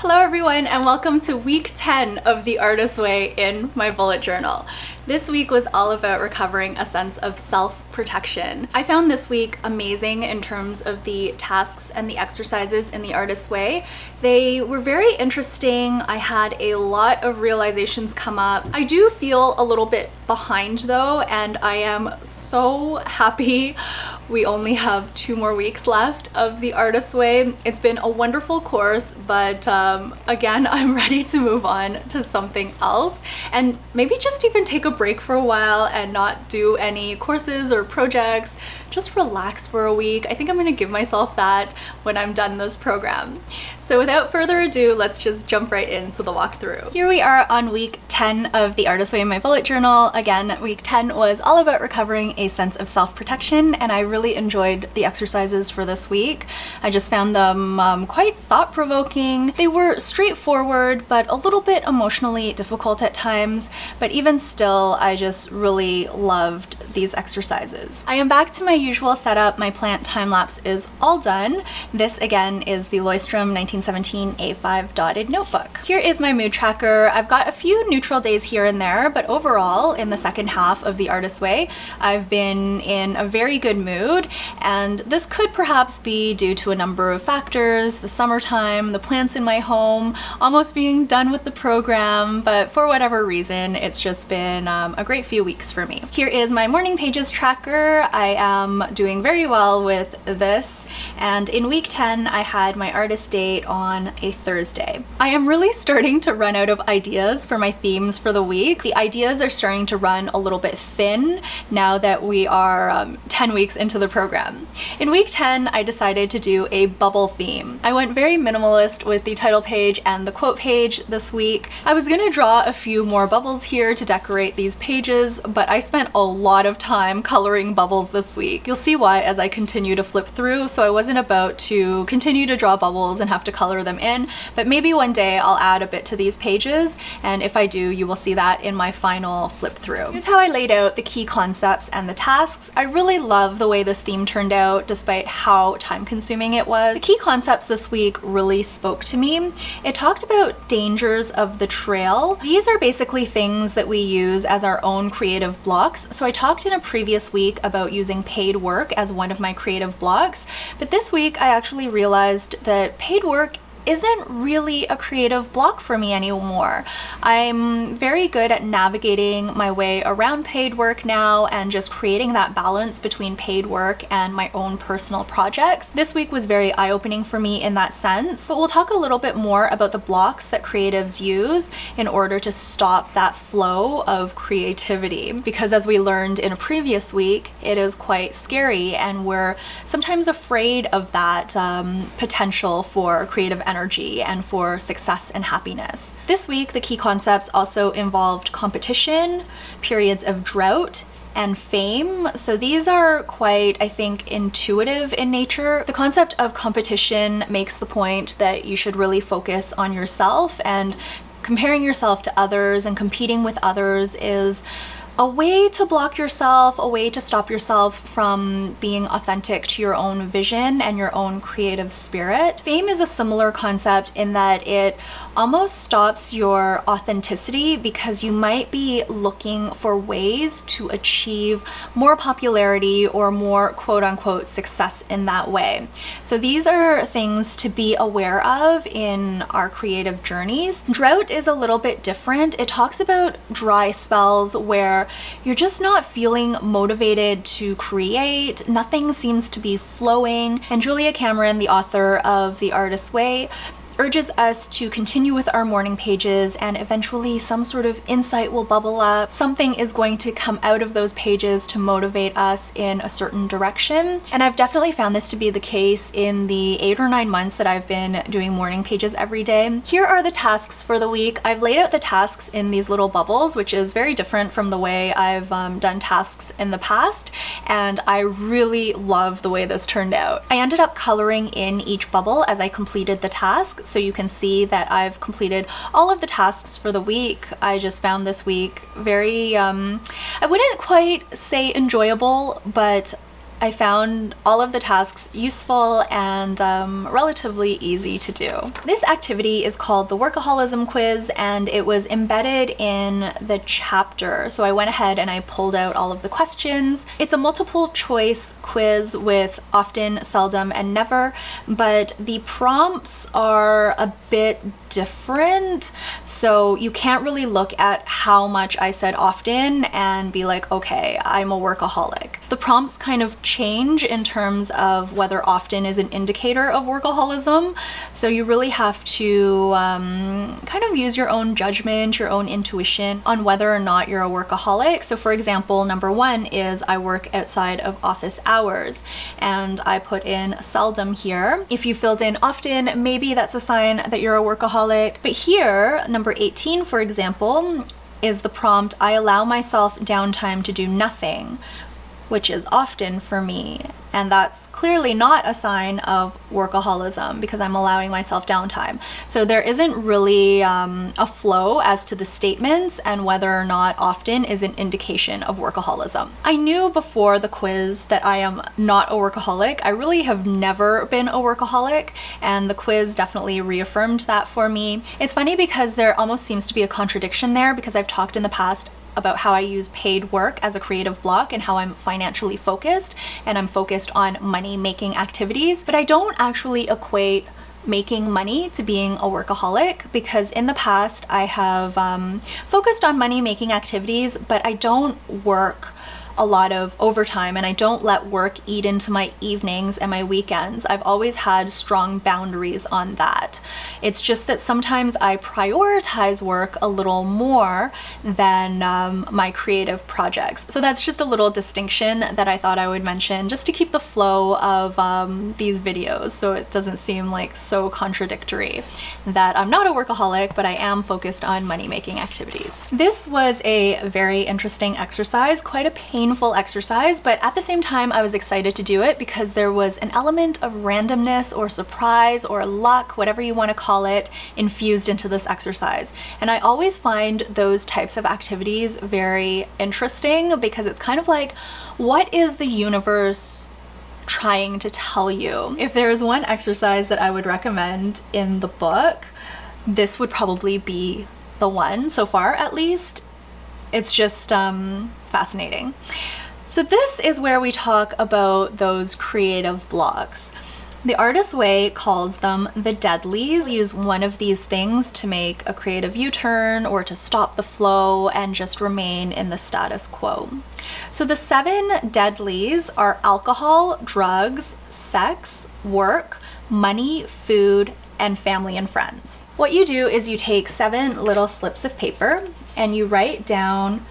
Hello everyone and welcome to week 10 of The Artist's Way in my bullet journal. This week was all about recovering a sense of self-protection. I found this week amazing in terms of the tasks and the exercises in The Artist's Way. They were very interesting. I had a lot of realizations come up. I do feel a little bit behind though, and I am so happy we only have 2 more weeks left of The Artist's Way. It's been a wonderful course, but again, I'm ready to move on to something else and maybe just even take a break for a while and not do any courses or projects. Just relax for a week. I think I'm gonna give myself that when I'm done this program. So without further ado, let's just jump right into the walkthrough. Here we are on week 10 of The Artist's Way in my bullet journal. Again, week 10 was all about recovering a sense of self-protection, and I really enjoyed the exercises for this week. I just found them quite thought-provoking. They were straightforward, but a little bit emotionally difficult at times, but even still, I just really loved these exercises. I am back to my usual setup. My plant time-lapse is all done. This again is the Leuchtturm 1917 A5 dotted notebook. Here is my mood tracker. I've got a few neutral days here and there, but overall in the second half of The Artist's Way, I've been in a very good mood, and this could perhaps be due to a number of factors: the summertime, the plants in my home, almost being done with the program, but for whatever reason, it's just been a great few weeks for me. Here is my morning pages tracker. I am doing very well with this, and in week 10, I had my artist date on a Thursday. I am really starting to run out of ideas for my themes for the week. The ideas are starting to run a little bit thin now that we are 10 weeks into the program. In week 10, I decided to do a bubble theme. I went very minimalist with the title page and the quote page this week. I was gonna draw a few more bubbles here to decorate these pages, but I spent a lot of time coloring bubbles this week. You'll see why as I continue to flip through, so I wasn't about to continue to draw bubbles and have to color them in, but maybe one day I'll add a bit to these pages, and if I do, you will see that in my final flip through. Here's how I laid out the key concepts and the tasks. I really love the way this theme turned out despite how time consuming it was. The key concepts this week really spoke to me. It talked about dangers of the trail. These are basically things that we use as our own creative blocks. So I talked in a previous week about using paid work as one of my creative blocks, but this week I actually realized that paid work isn't really a creative block for me anymore. I'm very good at navigating my way around paid work now and just creating that balance between paid work and my own personal projects. This week was very eye-opening for me in that sense, but we'll talk a little bit more about the blocks that creatives use in order to stop that flow of creativity, because as we learned in a previous week, it is quite scary and we're sometimes afraid of that potential for creative energy and for success and happiness. This week, the key concepts also involved competition, periods of drought, and fame. So these are quite, I think, intuitive in nature. The concept of competition makes the point that you should really focus on yourself, and comparing yourself to others and competing with others is a way to block yourself, a way to stop yourself from being authentic to your own vision and your own creative spirit. Fame is a similar concept in that it almost stops your authenticity because you might be looking for ways to achieve more popularity or more quote-unquote success in that way. So these are things to be aware of in our creative journeys. Drought is a little bit different. It talks about dry spells where you're just not feeling motivated to create, nothing seems to be flowing, and Julia Cameron, the author of The Artist's Way, urges us to continue with our morning pages, and eventually some sort of insight will bubble up. Something is going to come out of those pages to motivate us in a certain direction. And I've definitely found this to be the case in the 8 or 9 months that I've been doing morning pages every day. Here are the tasks for the week. I've laid out the tasks in these little bubbles, which is very different from the way I've done tasks in the past, and I really love the way this turned out. I ended up coloring in each bubble as I completed the task, so you can see that I've completed all of the tasks for the week. I just found this week very, I wouldn't quite say enjoyable, but I found all of the tasks useful and relatively easy to do. This activity is called the Workaholism Quiz, and it was embedded in the chapter. So I went ahead and I pulled out all of the questions. It's a multiple choice quiz with often, seldom, and never, but the prompts are a bit different. So you can't really look at how much I said often and be like, okay, I'm a workaholic. The prompts kind of change in terms of whether often is an indicator of workaholism. So you really have to kind of use your own judgment, your own intuition on whether or not you're a workaholic. So for example, number 1 is I work outside of office hours, and I put in seldom here. If you filled in often, maybe that's a sign that you're a workaholic. But here, number 18, for example, is the prompt, I allow myself downtime to do nothing, which is often for me. And that's clearly not a sign of workaholism because I'm allowing myself downtime. So there isn't really a flow as to the statements and whether or not often is an indication of workaholism. I knew before the quiz that I am not a workaholic. I really have never been a workaholic, and the quiz definitely reaffirmed that for me. It's funny because there almost seems to be a contradiction there, because I've talked in the past about how I use paid work as a creative block and how I'm financially focused and I'm focused on money making activities, but I don't actually equate making money to being a workaholic, because in the past I have focused on money making activities, but I don't work a lot of overtime and I don't let work eat into my evenings and my weekends. I've always had strong boundaries on that. It's just that sometimes I prioritize work a little more than my creative projects. So that's just a little distinction that I thought I would mention just to keep the flow of these videos so it doesn't seem like so contradictory that I'm not a workaholic, but I am focused on money-making activities. This was a very interesting exercise, quite a painful exercise, but at the same time I was excited to do it because there was an element of randomness or surprise or luck, whatever you want to call it, infused into this exercise. And I always find those types of activities very interesting because it's kind of like, what is the universe trying to tell you? If there is one exercise that I would recommend in the book, this would probably be the one, so far at least. It's just fascinating. So this is where we talk about those creative blocks. The Artist's Way calls them the Deadlies. Use one of these things to make a creative U-turn or to stop the flow and just remain in the status quo. So the 7 Deadlies are alcohol, drugs, sex, work, money, food, and family and friends. What you do is you take 7 little slips of paper and you write down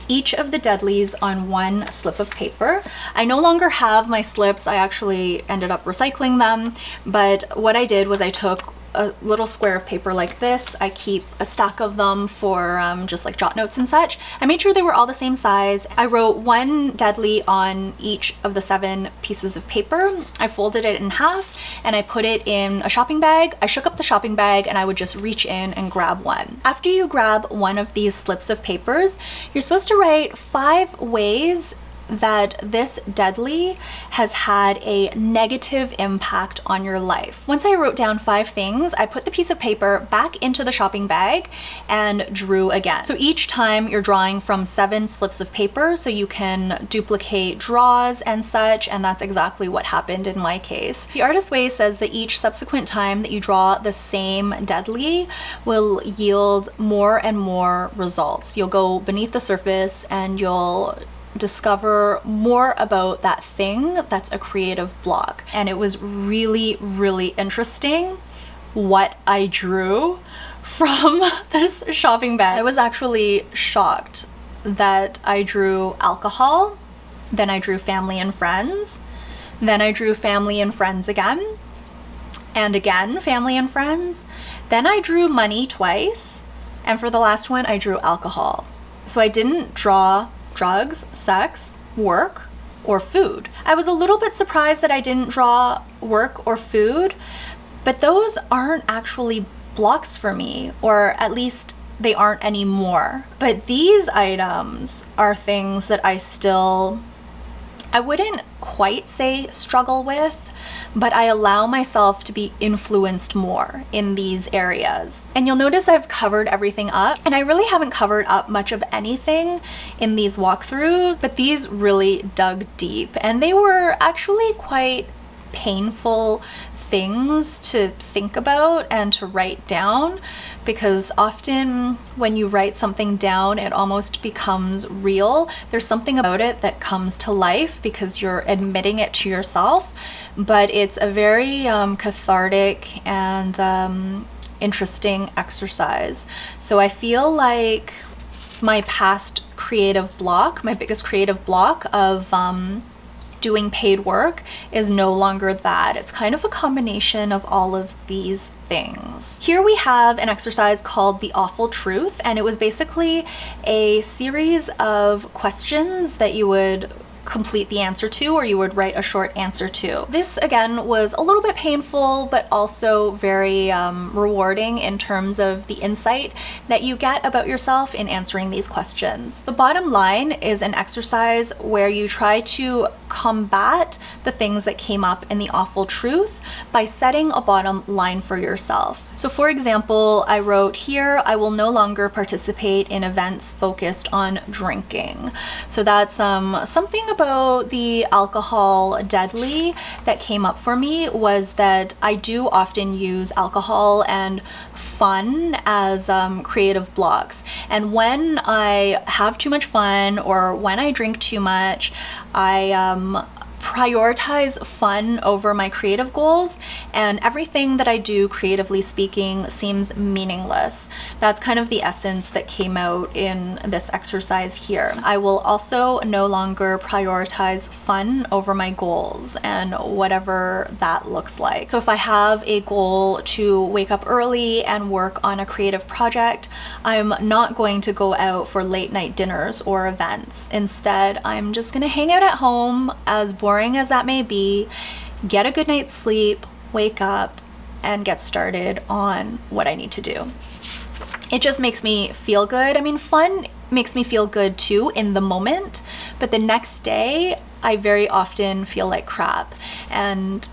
each of the Deadlies on one slip of paper. I no longer have my slips. I actually ended up recycling them, but what I did was I took a little square of paper like this. I keep a stack of them for just like jot notes and such. I made sure they were all the same size. I wrote 1 Deadly on each of the 7 pieces of paper. I folded it in half and I put it in a shopping bag. I shook up the shopping bag and I would just reach in and grab one. After you grab one of these slips of papers, you're supposed to write 5 ways that this Deadly has had a negative impact on your life. Once I wrote down 5 things, I put the piece of paper back into the shopping bag and drew again. So each time you're drawing from 7 slips of paper so you can duplicate draws and such, and that's exactly what happened in my case. The Artist's Way says that each subsequent time that you draw the same Deadly will yield more and more results. You'll go beneath the surface and you'll discover more about that thing that's a creative block. And it was really, really interesting what I drew from this shopping bag. I was actually shocked that I drew alcohol, then I drew family and friends, then I drew family and friends again, and again family and friends, then I drew money twice, and for the last one I drew alcohol. So I didn't draw drugs, sex, work, or food. I was a little bit surprised that I didn't draw work or food, but those aren't actually blocks for me, or at least they aren't anymore. But these items are things that I still I wouldn't quite say struggle with, but I allow myself to be influenced more in these areas. And you'll notice I've covered everything up, and I really haven't covered up much of anything in these walkthroughs, but these really dug deep, and they were actually quite painful things to think about and to write down, because often when you write something down, it almost becomes real. There's something about it that comes to life because you're admitting it to yourself, but it's a very cathartic and interesting exercise. So I feel like my past creative block, my biggest creative block of doing paid work is no longer that. It's kind of a combination of all of these things. Here we have an exercise called The Awful Truth, and it was basically a series of questions that you would complete the answer to, or you would write a short answer to. This again was a little bit painful, but also very rewarding in terms of the insight that you get about yourself in answering these questions. The bottom line is an exercise where you try to combat the things that came up in the awful truth by setting a bottom line for yourself. So for example, I wrote here, I will no longer participate in events focused on drinking. So that's something about the alcohol deadly that came up for me, was that I do often use alcohol and fun as creative blocks. And when I have too much fun or when I drink too much, I prioritize fun over my creative goals, and everything that I do creatively speaking seems meaningless. That's kind of the essence that came out in this exercise here. I will also no longer prioritize fun over my goals, and whatever that looks like. So if I have a goal to wake up early and work on a creative project, I'm not going to go out for late night dinners or events. Instead, I'm just gonna hang out at home, as boring as that may be, get a good night's sleep, wake up, and get started on what I need to do. It just makes me feel good. I mean, fun makes me feel good too in the moment, but the next day I very often feel like crap, and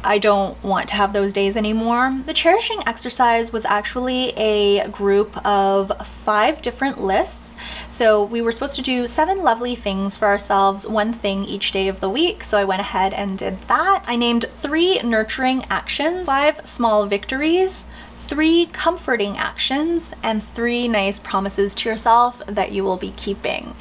I don't want to have those days anymore. The cherishing exercise was actually a group of 5 different lists. So we were supposed to do 7 lovely things for ourselves, 1 thing each day of the week. So I went ahead and did that. I named 3 nurturing actions, 5 small victories, 3 comforting actions, and 3 nice promises to yourself that you will be keeping.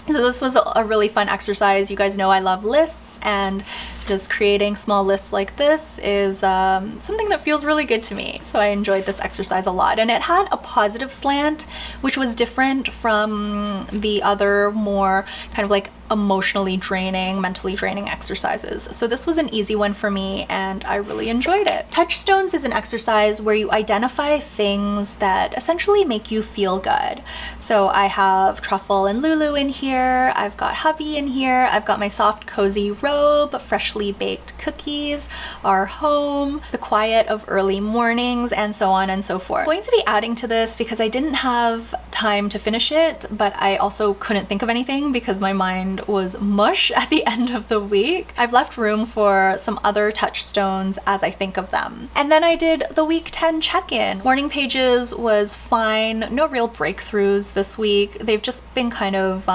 So this was a really fun exercise. You guys know I love lists, and just creating small lists like this is something that feels really good to me. So I enjoyed this exercise a lot, and it had a positive slant, which was different from the other more kind of like emotionally draining, mentally draining exercises. So this was an easy one for me, and I really enjoyed it. Touchstones is an exercise where you identify things that essentially make you feel good. So I have Truffle and Lulu in here, I've got hubby in here, I've got my soft cozy robe, freshly baked cookies, our home, the quiet of early mornings, and so on and so forth. I'm going to be adding to this because I didn't have time to finish it, but I also couldn't think of anything because my mind was mush at the end of the week. I've left room for some other touchstones as I think of them. And then I did the week 10 check-in. Morning pages was fine, no real breakthroughs this week. They've just been kind of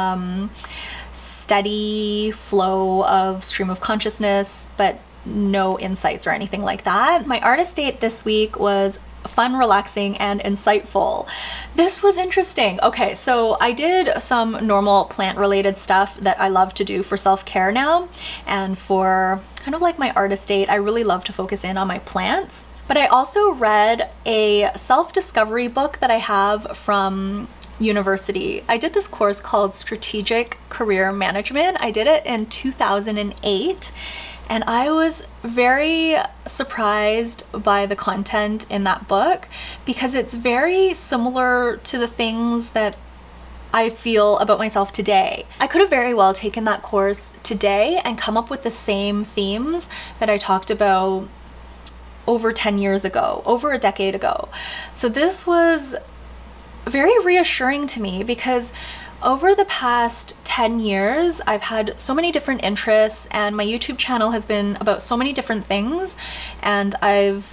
steady flow of stream of consciousness, but no insights or anything like that. My artist date this week was fun, relaxing, and insightful. This was interesting. Okay, so I did some normal plant-related stuff that I love to do for self-care now, and for kind of like my artist date, I really love to focus in on my plants. But I also read a self-discovery book that I have from university. I did this course called Strategic Career Management. I did it in 2008. And I was very surprised by the content in that book because it's very similar to the things that I feel about myself today. I could have very well taken that course today and come up with the same themes that I talked about over 10 years ago, over a decade ago. So this was very reassuring to me because Over the past 10 years, I've had so many different interests, and my YouTube channel has been about so many different things, and I've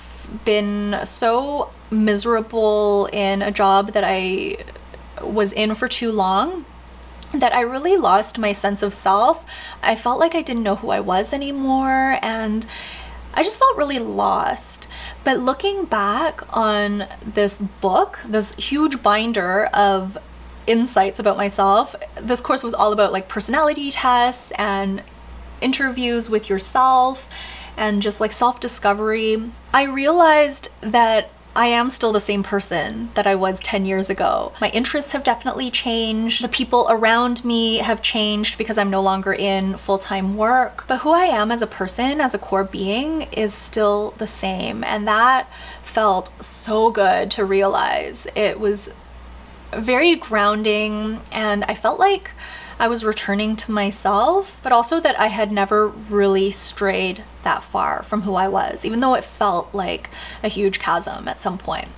been so miserable in a job that I was in for too long that I really lost my sense of self. I felt like I didn't know who I was anymore, and I just felt really lost. But looking back on this book, this huge binder of insights about myself, this course was all about like personality tests and interviews with yourself and just like self-discovery. I realized that I am still the same person that I was 10 years ago. My interests have definitely changed. The people around me have changed because I'm no longer in full-time work. But who I am as a person, as a core being, is still the same. And that felt so good to realize. It was very grounding, and I felt like I was returning to myself, but also that I had never really strayed that far from who I was, even though it felt like a huge chasm at some point.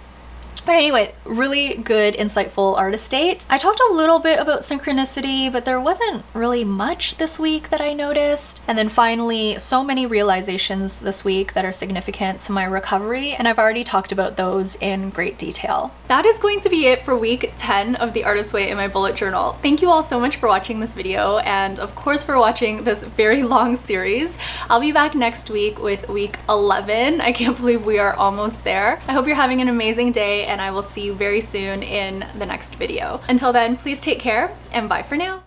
But anyway, really good, insightful artist date. I talked a little bit about synchronicity, but there wasn't really much this week that I noticed. And then finally, so many realizations this week that are significant to my recovery, and I've already talked about those in great detail. That is going to be it for week 10 of The Artist's Way in my bullet journal. Thank you all so much for watching this video, and of course for watching this very long series. I'll be back next week with week 11. I can't believe we are almost there. I hope you're having an amazing day, and I will see you very soon in the next video. Until then, please take care, and bye for now.